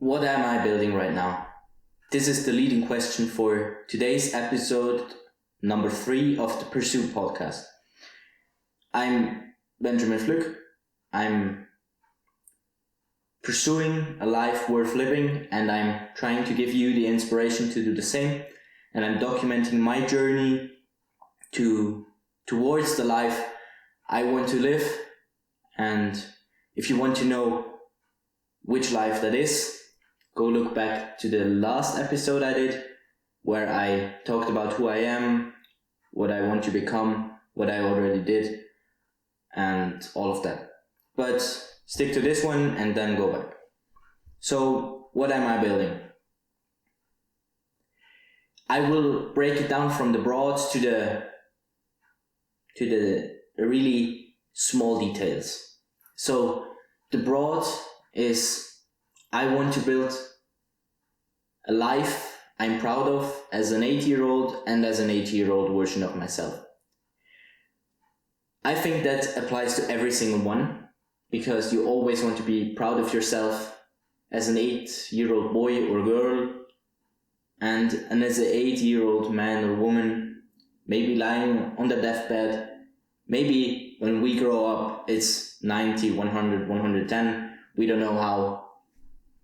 What am I building right now? This is the leading question for today's episode number 3 of the Pursue podcast. I'm Benjamin Flück. I'm pursuing a life worth living, and I'm trying to give you the inspiration to do the same. And I'm documenting my journey towards the life I want to live. And if you want to know which life that is, go look back to the last episode I did, where I talked about who I am, what I want to become, what I already did, and all of that. But stick to this one and then go back. So, what am I building? I will break it down from the broad to the really small details. So, the broad is I want to build a life I'm proud of as an 8-year-old and as an 80-year-old version of myself. I think that applies to every single one, because you always want to be proud of yourself as an 8-year-old boy or girl, and as an 80-year-old man or woman, maybe lying on their deathbed. Maybe when we grow up, it's 90, 100, 110. We don't know how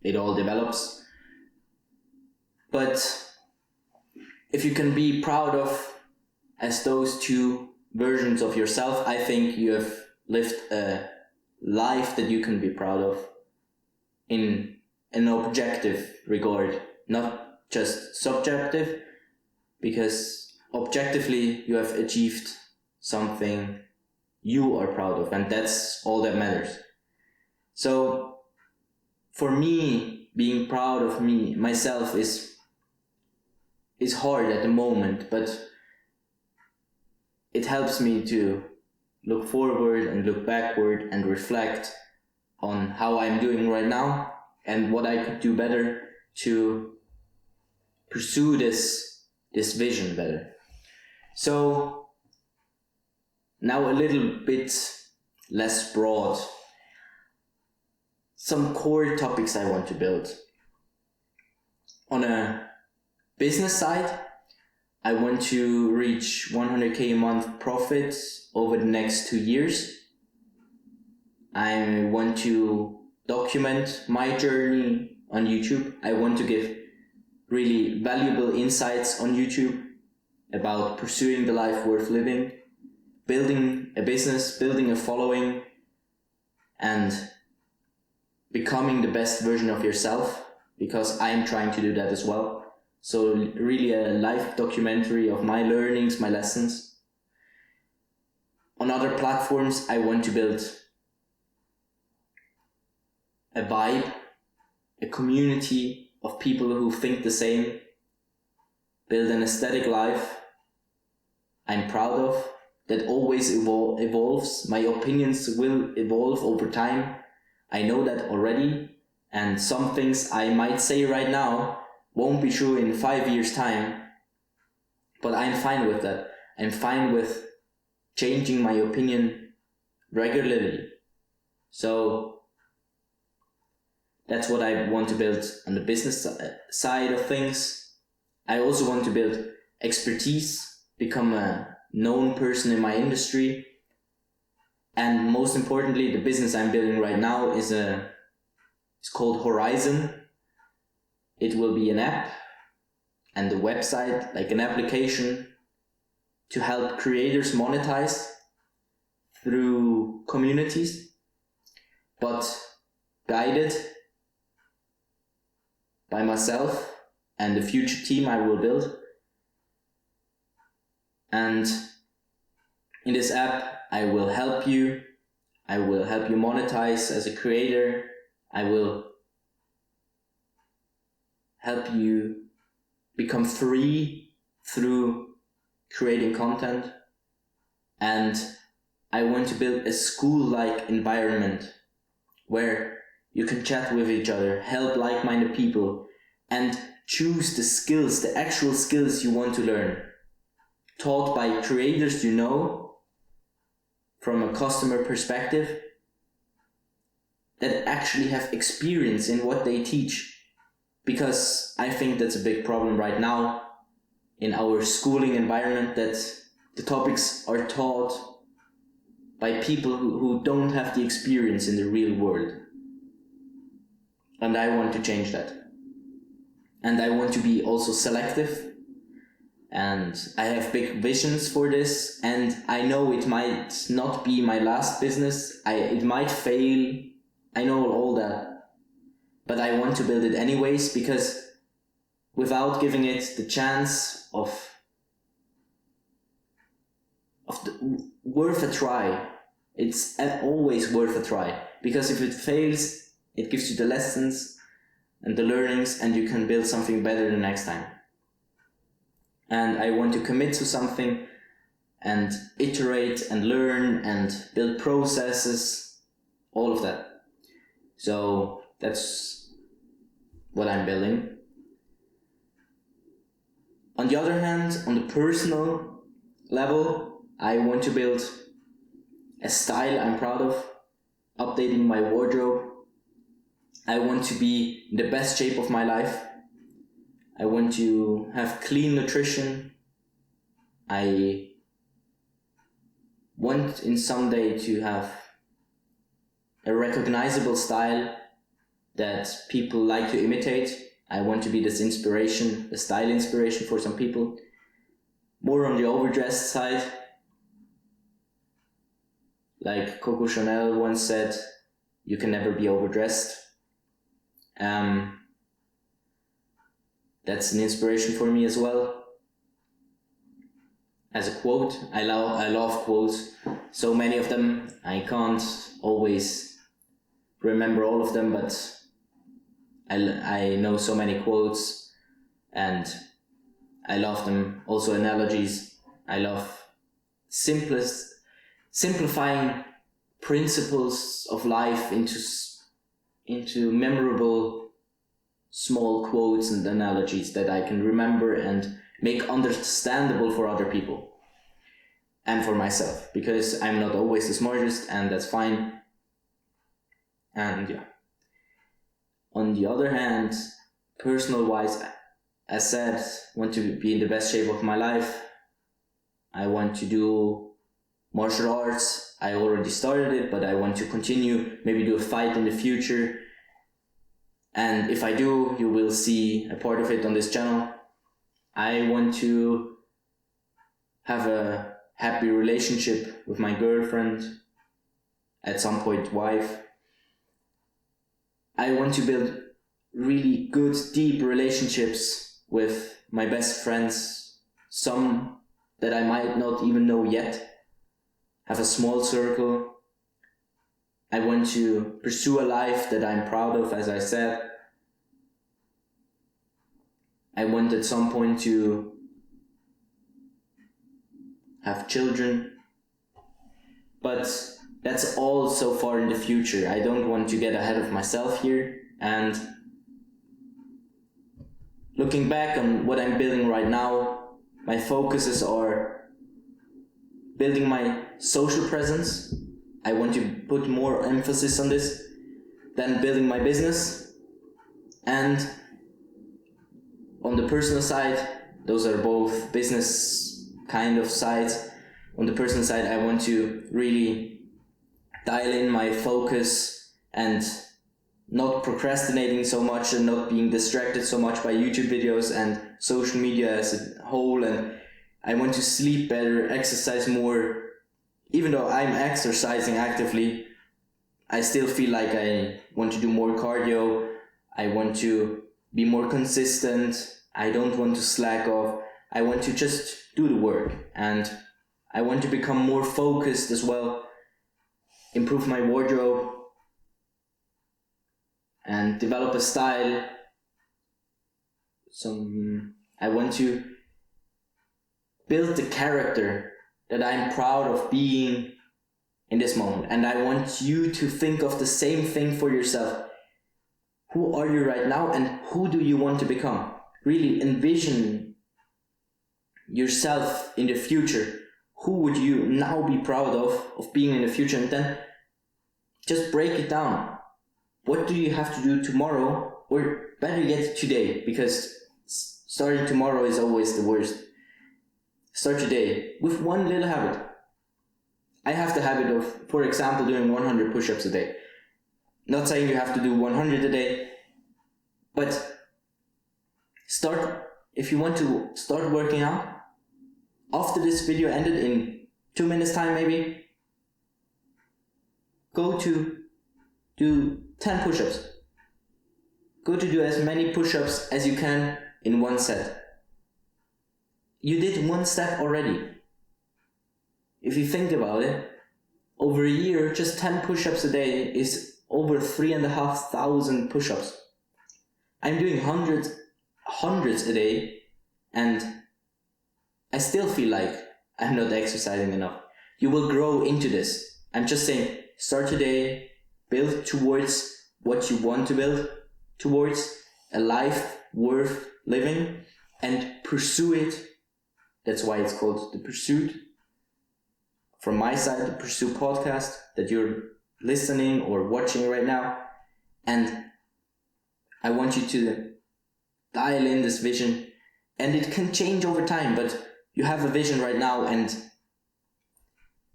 it all develops. But if you can be proud of as those two versions of yourself, I think you have lived a life that you can be proud of in an objective regard, not just subjective, because objectively you have achieved something you are proud of, and that's all that matters. So for me, being proud of myself is hard at the moment, but it helps me to look forward and look backward and reflect on how I'm doing right now and what I could do better to pursue this vision better. So now a little bit less broad. Some core topics I want to build. On a business side, I want to reach 100k a month profits over the next 2 years. I want to document my journey on YouTube. I want to give really valuable insights on YouTube about pursuing the life worth living, building a business, building a following, and becoming the best version of yourself, because I'm trying to do that as well. So really a life documentary of my learnings, my lessons. On other platforms, I want to build a vibe, a community of people who think the same, build an aesthetic life I'm proud of, that always evolves. My opinions will evolve over time. I know that already, and some things I might say right now won't be true in 5 years' time, but I'm fine with that. I'm fine with changing my opinion regularly. So that's what I want to build on the business side of things. I also want to build expertise, become a known person in my industry. And most importantly, the business I'm building right now is called Horizon. It will be an app and a website, like an application, to help creators monetize through communities, but guided by myself and the future team I will build. And in this app, I will help you. I will help you monetize as a creator. I will help you become free through creating content. And I want to build a school-like environment where you can chat with each other, help like-minded people, and choose the skills, the actual skills you want to learn, taught by creators you know, from a customer perspective, that actually have experience in what they teach, because I think that's a big problem right now in our schooling environment, that the topics are taught by people who don't have the experience in the real world. And I want to change that. And I want to be also selective. And I have big visions for this. And I know it might not be my last business. It might fail. I know all that. But I want to build it anyways, because without giving it the chance of worth a try, it's always worth a try. Because if it fails, it gives you the lessons and the learnings, and you can build something better the next time. And I want to commit to something and iterate and learn and build processes, all of that. So that's what I'm building. On the other hand, on the personal level, I want to build a style I'm proud of, updating my wardrobe. I want to be in the best shape of my life. I want to have clean nutrition. I want in some day to have a recognizable style that people like to imitate. I want to be this inspiration, a style inspiration for some people. More on the overdressed side. Like Coco Chanel once said, you can never be overdressed. That's an inspiration for me as well. As a quote, I love quotes. So many of them, I can't always remember all of them, but I know so many quotes and I love them. Also analogies. I love simplifying principles of life into memorable small quotes and analogies that I can remember and make understandable for other people and for myself, because I'm not always the smartest, and that's fine. And yeah. On the other hand, personal wise, as said, want to be in the best shape of my life. I want to do martial arts. I already started it, but I want to continue, maybe do a fight in the future. And if I do, you will see a part of it on this channel. I want to have a happy relationship with my girlfriend, at some point wife. I want to build really good, deep relationships with my best friends, some that I might not even know yet. Have a small circle. I want to pursue a life that I'm proud of, as I said. I want at some point to have children, but that's all so far in the future. I don't want to get ahead of myself here. And looking back on what I'm building right now, my focuses are building my social presence. I want to put more emphasis on this than building my business. And on the personal side, those are both business kind of sides. On the personal side, I want to really dial in my focus and not procrastinating so much and not being distracted so much by YouTube videos and social media as a whole. And I want to sleep better, exercise more. Even though I'm exercising actively, I still feel like I want to do more cardio. I want to be more consistent. I don't want to slack off. I want to just do the work. And I want to become more focused as well, improve my wardrobe, and develop a style. I want to build the character that I'm proud of being in this moment. And I want you to think of the same thing for yourself. Who are you right now, and who do you want to become? Really envision yourself in the future. Who would you now be proud of being in the future? And then just break it down. What do you have to do tomorrow or better yet today, because starting tomorrow is always the worst. Start today with one little habit. I have the habit of, for example, doing 100 push-ups a day. Not saying you have to do 100 a day, but if you want to start working out, after this video ended in 2 minutes time maybe, go to do 10 push-ups. Go to do as many push-ups as you can in one set. You did one step already. If you think about it, over a year, just 10 push-ups a day is over 3,500 push-ups. I'm doing hundreds a day, and I still feel like I'm not exercising enough. You will grow into this. I'm just saying, start today, build towards what you want to build towards, a life worth living, and pursue it. That's why it's called The Pursuit. From my side, the Pursue podcast that you're listening or watching right now. And I want you to dial in this vision, and it can change over time, but you have a vision right now, and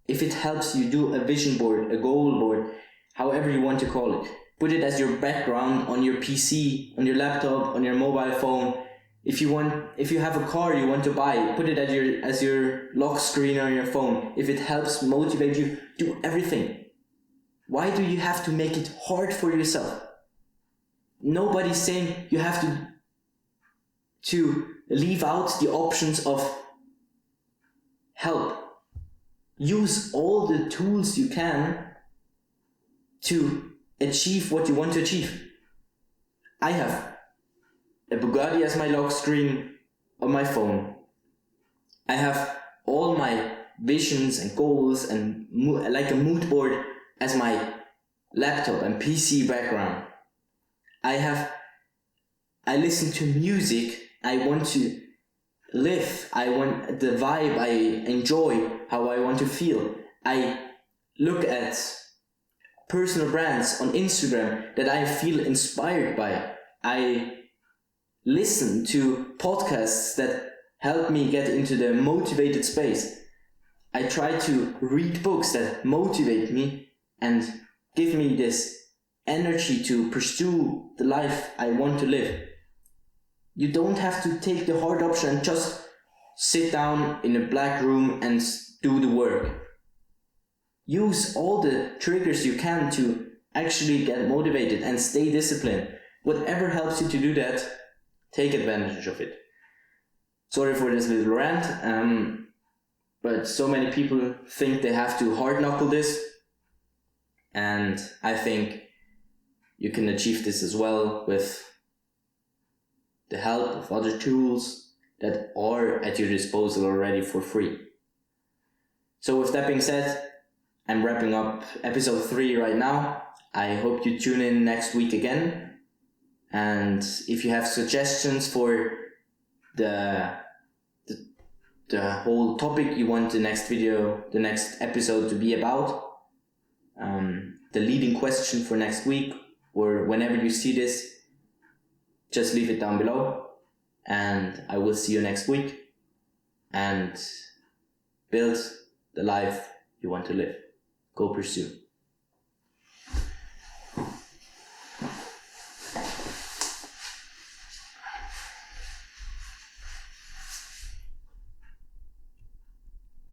if it helps you, do a vision board, a goal board, however you want to call it. Put it as your background on your PC, on your laptop, on your mobile phone. If you have a car you want to buy, put it as your lock screen on your phone. If it helps motivate you, do everything. Why do you have to make it hard for yourself? Nobody's saying you have to leave out the options of help. Use all the tools you can to achieve what you want to achieve. I have a Bugatti as my lock screen on my phone. I have all my visions and goals and like a mood board as my laptop and PC background. I listen to music I want to live. I want the vibe I enjoy, how I want to feel. I look at personal brands on Instagram that I feel inspired by. I listen to podcasts that help me get into the motivated space. I try to read books that motivate me and give me this energy to pursue the life I want to live. You don't have to take the hard option and just sit down in a black room and do the work. Use all the triggers you can to actually get motivated and stay disciplined. Whatever helps you to do that, take advantage of it. Sorry for this little rant, but so many people think they have to hard knuckle this, and I think you can achieve this as well with the help of other tools that are at your disposal already for free. So with that being said, I'm wrapping up episode 3 right now. I hope you tune in next week again. And if you have suggestions for the whole topic you want the next episode to be about, the leading question for next week, or whenever you see this, just leave it down below, and I will see you next week, and build the life you want to live. Go pursue.